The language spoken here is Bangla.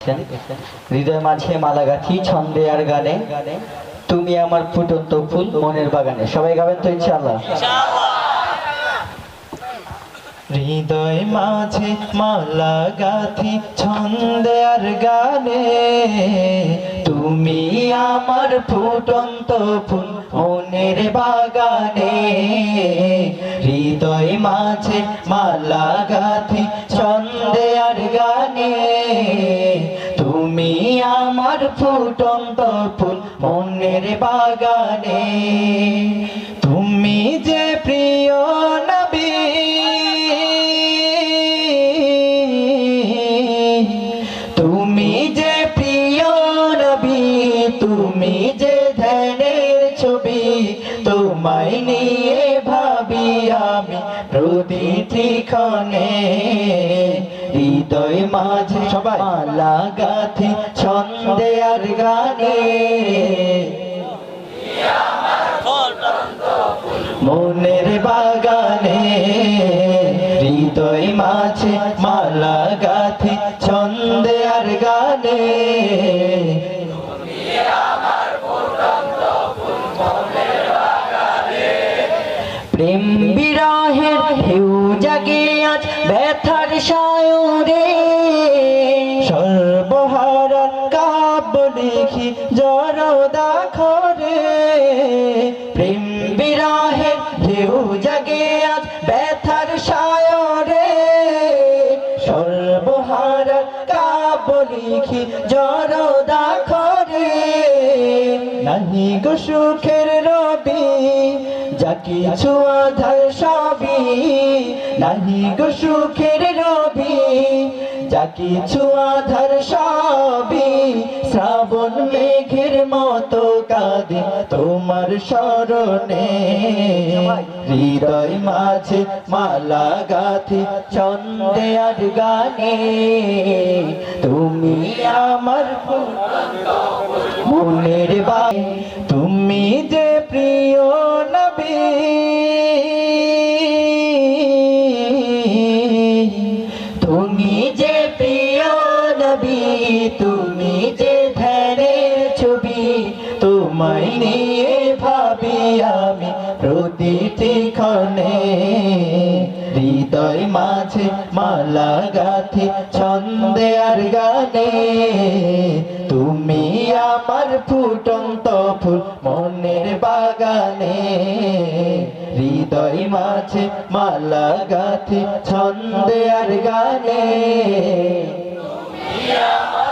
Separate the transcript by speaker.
Speaker 1: হৃদয় মাঝে মালা গাঁথি ছন্দে আর গানে, তুমি আমার ফুটন্ত ফুল মনের বাগানে। সবাই গাবেন তো ইনশাআল্লাহ। হৃদয় মাঝে মালা গাঁথি ছন্দে আর গানে, তুমি আমার ফুটন্ত ফুল মনের বাগানে। হৃদয় মাঝে মালা গাঁথি ছন্দে আর গানে, তুমি আমার ফুটন্ত ফুল মনের বাগানে। তুমি যে প্রিয় নবী, তুমি যে প্রিয় নবী, তুমি যে ধ্যানের ছবি, তোমায় নিয়ে ভাবি আমি প্রতিটি ক্ষণে। হৃদয় মাঝে সবাই মালা গাঁথি ছন্দে আর গানে, মনের বাগানে। হৃদয় মাঝে মালা গাঁথি ছন্দে আর গানে, প্রেম বিরহের ঢেউ জাগে আজ ব্যথার সায়রে, সর্বহারা কাব্য লিখি জড়দাখরে। প্রেম বিরহের ঢেউ জাগে আজ ব্যথার সায়রে, সর্বহারা কাব্য লিখি জড়দাখরে। নাহি গো সুখের রবি, যা কিছু আধার সবই, নাহি গো সুখের রবি, যা কিছু আধার সবই। শ্রাবণ মেঘের মতো কাঁদে তোমার স্মরণে। হৃদয় মাঝে মালা গাঁথি ছন্দে আর গানে, তুমি আমার মনের বাগানে। তুমি যে প্রিয় নবী, তুমি যে প্রিয় নবী, তুমি যে ধ্যানের ছবি, তোমায় নিয়ে ভাবি আমি প্রতিটি ক্ষণে। হৃদয় মাঝে মালা গাঁথি ছন্দে আর গানে, তুমি আমার ফুটন্ত ফুল মনের বাগানে। হৃদয় মাঝে মালা গাঁথি ছন্দে আর গানে, তুমি আমার